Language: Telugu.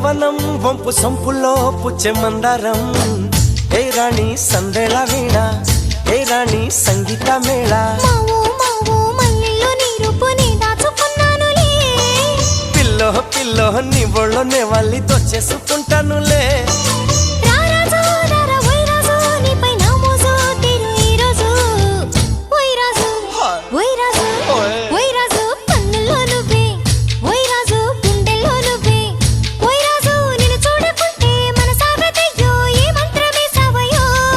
వనం వంపు సొంపులో పుచ్చే మందారం ఏ రాణి సందేళ వీణ ఏ రాణి సంగీత మేళ పిల్లో పిల్లో నీ ఒళ్ళోనే వాళ్ళి దొచ్చేసుకుంటానులే